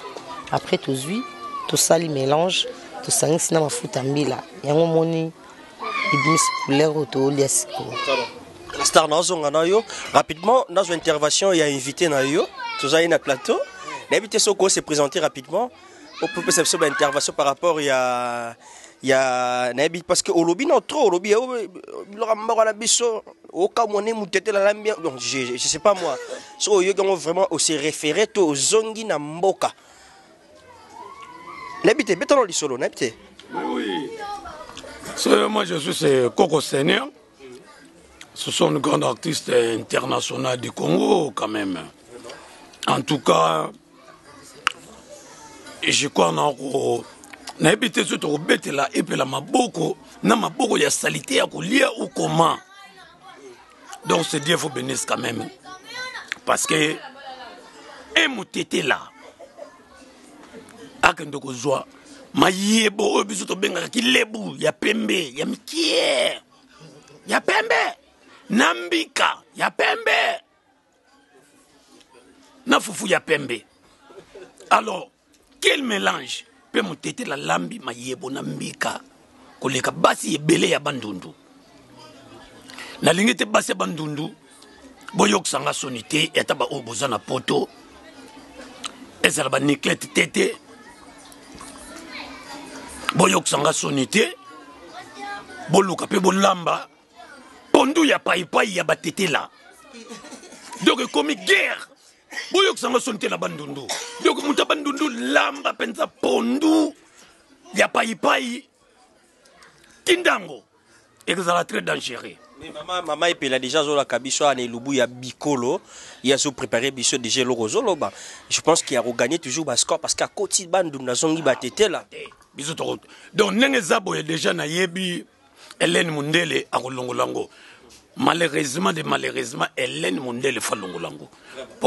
après tozwi tosali mélange tosangisi na mafuta mbila yango moni ibimisi couleur oyo toolia sikoyo star nazonga na yo rapidement nazwa intervention ya invité na yo tozali na plateau nayebi te soko se présenter rapidement opesa biso baintervention par rapport ya nayebi parce que olobi na trop olobi biloko mboko na biso okamone mutete la lambi donc je sais pas moi so yo gango vraiment au se référer to zongi na mboka nayebi betano lisolo nayebi te oui moi je suis Coco Seigneur. Ce sont de grands artistes internationaux du Congo quand même. En tout cas, je crois na habité sur au bête là et puis la maboko na maboko ya salité ya kolia ou comment. Donc c'est Dieu faut bénir quand même parce que un motete là akendo ko joie mayebo biso to benga ki lebu ya pembe ya mikie ya pembe nambika ya pembe na fufu ya pembe. Alors quel mélange peut motete la lambi mayebo nambika koleka basi ebele ya bandundu na lingete basi ya bandundu boyok sanga sonité etaba oboza na poto ezala ba niklete tete boyok sanga sonité boluka pe bolamba pondu ya paipai ya batete la donc comme guerre boyok sanga sonité na bandundu donc muta bandundu lamba penza pondu ya paipai kindango ezala très dangereux. Mais maman et là déjà zola kabiso ane lubu ya bikolo ya so préparer biso déjà le rozolo ba je pense qu'il a regagné toujours bas score parce qu'à côté bandu na zongi batete là biso to donc nenge zabo déjà na yebi Hélène Mundele a kolongolango malheureusement Hélène Mundele fa longolango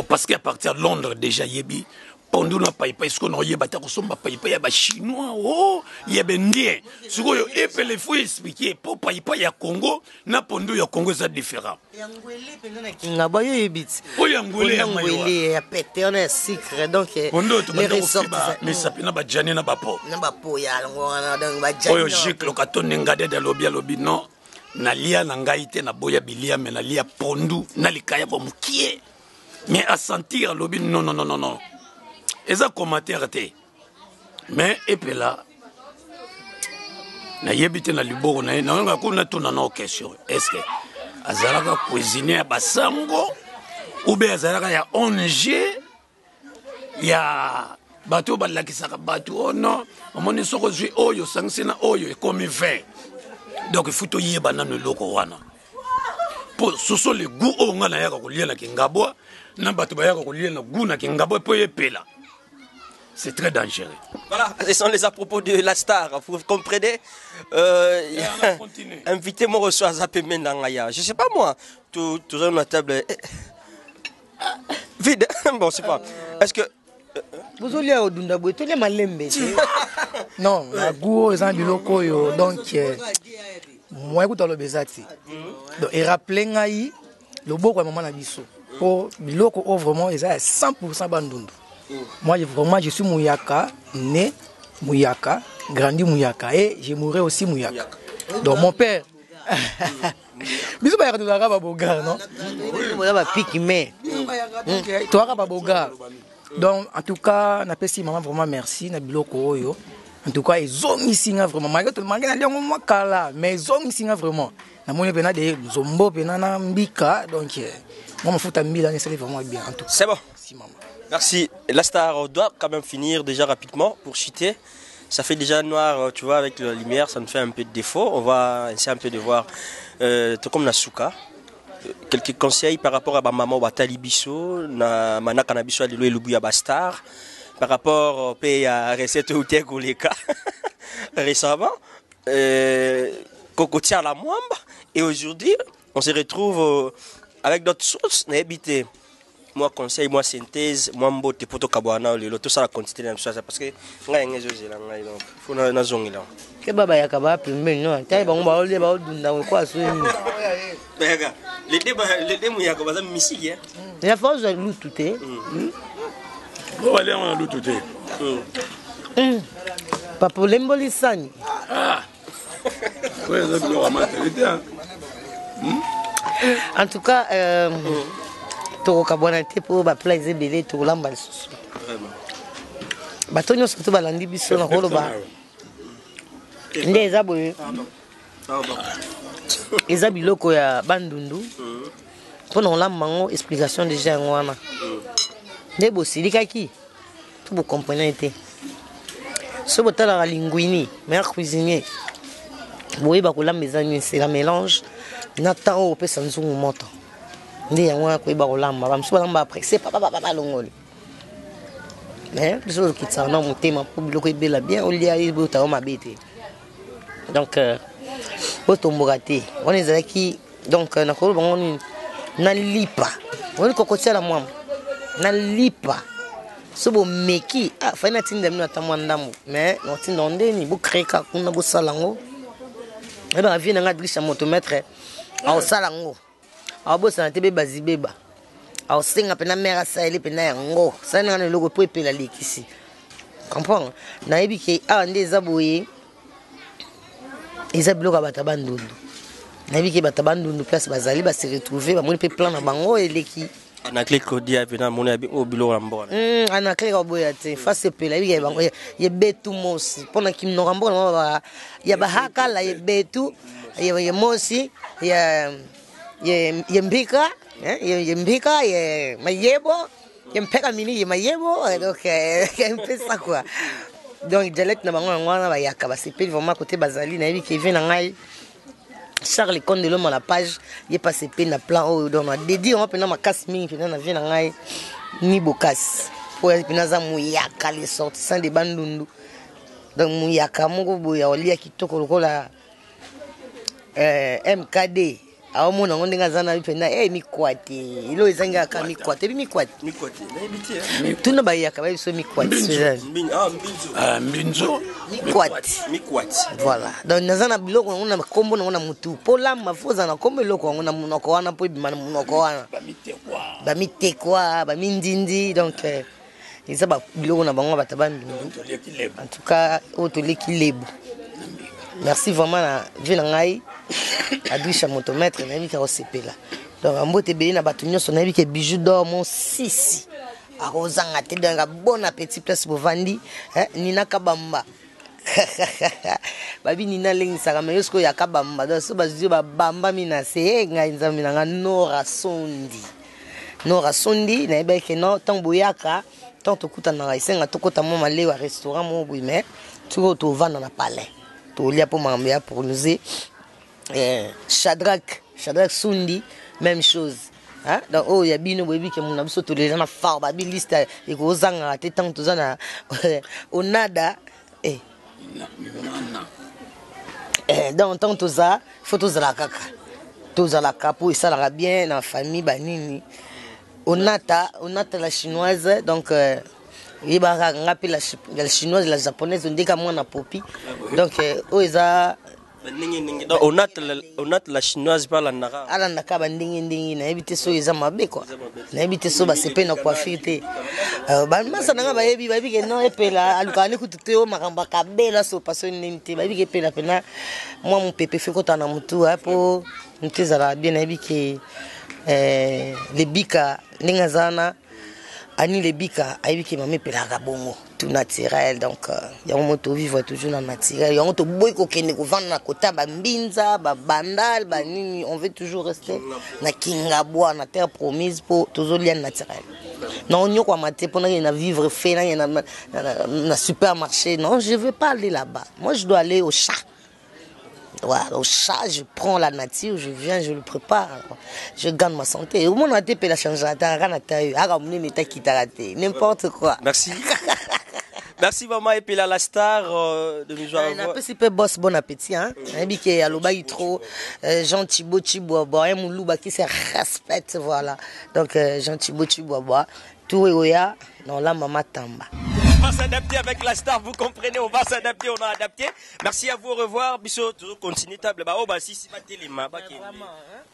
parce qu'à partir de Londres déjà yebi pondu na paipai ce qu'on a yeba ta kosomba paipai ya ba chinois oh yeba ndien sikoyo epele faut expliquer pour paipai ya Congo na pondu ya Congo c'est différent yangwele pendona kinga ba yo yebiti yangwele ya pété on est sucre donc les ressorts mais ça pina ba jani na ba po ya ngwana donc ba jani oyo jiklo katonde ngade de lobi non na lia na ngaite na boya bilia mais na lia pondu na likaya ba mukie mais à sentir lobi non eza commentaire te mais epela na yebite na liboko na nga kuna tuna no question est-ce que azalaka cuisiner basango ou bien azalaka ya ONG ya bato balakisaka bato oh non omoni soko zwi oyo sangsina oyo ekomi vin donc il faut to yeba na loko wana pour ce sont les goûts o nga na yaka kolia na kingabwa na bato bayaka kolia na goût na kingabwa po epela. C'est très dangereux. Voilà, ce sont les à propos de la star. Vous comprenez invitez-moi reçoit Zapé Mendangaya. Je sais pas moi. Tout dans la table vide. Bon, c'est pas. Est-ce que vous allez au Dundabou, tous les malembe. Non, la goût est un biloko yo donc moi écoute le bezati. Donc et rappelez ngai le beau quoi maman na biso. Pour biloko vraiment ils à 100% bandundu. Moi, vraiment, je suis Mouyaka, né Mouyaka, grandi Mouyaka et je mourrai aussi Mouyaka. Donc, mon père. Bisous, tu as un bogar, non? Tu as un bogar. Donc, en tout cas, je maman vraiment merci. Na biloko oyo. En tout cas, ils ont mis vraiment. Malgré tout, malgré les gens kala, mais ils ont mis vraiment. Na moni pena des zombo pena na mbika, donc moi me foutre 1000 ans, c'est vraiment bien en tout cas. C'est bon. Merci maman. Merci. La star doit quand même finir déjà rapidement pour chuter. Ça fait déjà noir, tu vois, avec la lumière, ça nous fait un peu de défaut. On va essayer un peu de voir, tout comme Nasuka. Quelques conseils par rapport à ma maman Batali Bisso, na manaka na biso alilo elubuya bastar. Par rapport à recette ou Goleka récemment, Cocotier à la Mwamba. Et aujourd'hui, on se retrouve avec d'autres sources. N'habitez. Moi, conseil, moi, synthèse, moi, mbote, poto kabwana, le tout ça la quantité de ça parce que nga yengezo zela nga donc faut na zongi là. Que baba ya kaba pembe non, tayi ba ngba ole ba odunda ko aso ni. Bega, les deux ya kaba za misiki hein. Ya force de lutu te. On va aller en lutu te. Papa lemboli sani. Ah. Ouais, ça doit remonter hein. En tout cas, tokokabwana te mpo bapla eza ebele tokolamba lisusu bato nyonso to balandi biso na koloba nde eza boye eza biloko ya bandundu mpo na kolamba yango explication deja yango wana nde bosilikaki to bokomprene te so botalaka linguini meilleur cuisinier boyeba kolamba eza nini c'est la mélange na temps oyo opesa nzungu moto nde yango akoyeba kolamba bamosusu balamba apresse papa longoli mais biso okitisa na motema mpo biloko ebela bien olia ebotao mabe te donc otomboka te wana ezalaki donc nakoloba ngo nini nalipa oni kokotia la mwamba nalipa so bomeki fai natinda mino ata mwa ndambo mais notinda ndeni bocréka kuna bosala ngo ebaka vie nanga drisha motometre aosala ngo abosana te beba zibeba aosenga pena mère asaeli pena yango sani ngana eloko po epela lekisi comprendre nayebi ke awa nde eza boye eza biloko ya bato bandundu nayebi ke bato bandundu place bazali base retrouve bamoni mpe plan na bango eleki anaclé kodia pena moni o biloko na mbona anaclé ka boya te face epela yebi ke bango ye betu mosi mpona kimnoka mbona ya bahakala ye betu ye mosi ye mbika ye mbika ye mayebo ye mpeka mini ye mayebo donc mpesa quoi donc dialecte na bango wana bayaka basepeli vraiment côté bazali nayebi ke vie na ngai Charles Conde de l'homme à la page ye pasepeli na plan oyo donc na dédie on pena makasi mingi pena na vie na ngai ni bokasi po pena za muyaka les sortissants de bandundu donc muyaka moko boya olia kitoko lokola MKD awomona ngo ndinga zana bipena mikwate ilo ezanga ka mikwate mikwate tuna bayaka ba biso mikwate mbinzo mikwate voilà donc nazana biloko ngona makombo ngona mutu pola mafoza na kombo biloko ngona munoko wana po bimana munoko wana ba mitekwa ba mindindi donc ils ba biloko na bango batabandi en tout cas otoleki lebo merci vraiment na vie na ngai adwisha motomètre na yebi ka osepela donc ambote beli na bato nyonso na yebi ke bijou d'or mon sisi akozanga te donc bon appétit place bovandi nina kabamba babi nina lengisaka me yosko ya kabamba donc so bazio babamba mina se ngai nzambi na nga Nora Sondi na yebi ke no tant boyaka tant tokuta na isenga tokota mo malewa restaurant mo boui mais tuko to vanda na palais to lia po mambia pour nous Shadrach Sundi même chose hein donc oh ya bino boyebi ke mona biso to les na fa ba bi liste e ko zanga te tant to zana onada donc tant to za photos za la kaka to za la capo et ça la bien na famille banini onata la chinoise donc yeba ngapi la chinoise la japonaise ndeka mwana popi donc oza on a la chinoise par la nara ala naka bandingi na ebite so eza mabe quoi na ebite so basepe na coiffure te ba masa nanga ba yebi ba bike no epela alukani kutute o makamba kabela so paso ninte ba bike pela pena moi mon pepe fait kota na mutu hapo ntezala bien na ebike les bika ninga zana ani le bika ayebike mame pela ka bongo tout naturel. Donc, il y a un moto vivre toujours dans le naturel. Il y a un moto boy qui est vendre na kota ba mbinza, ba bandal, ba nini. On veut toujours rester na kingaboa, na terre promise pour toujours lien naturel. Non, on y a maté pour na vivre fait na supermarché. Non, je veux pas aller là-bas. Moi, je dois aller au chat. Ouais, au chat, je prends la nature, je viens, je le prépare, je gagne ma santé. Au moins, on a été la changer, n'importe quoi. Merci. Merci maman et puis la star de nous jouer. Un peu si peu boss, bon appétit hein. Un biquet à l'oba trop Jean Thibaut Chibois, un moulouba qui se respecte voilà. Donc Jean Thibaut Chibois, tout est là, non la maman tamba. On va s'adapter avec la star, vous comprenez, on va s'adapter, on a adapté. Merci à vous, au revoir. Bisous, toujours continue table. Bah, oh, bah, si, si, vraiment,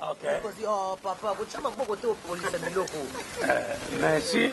ok. Oh, papa, vous avez beaucoup de police à merci.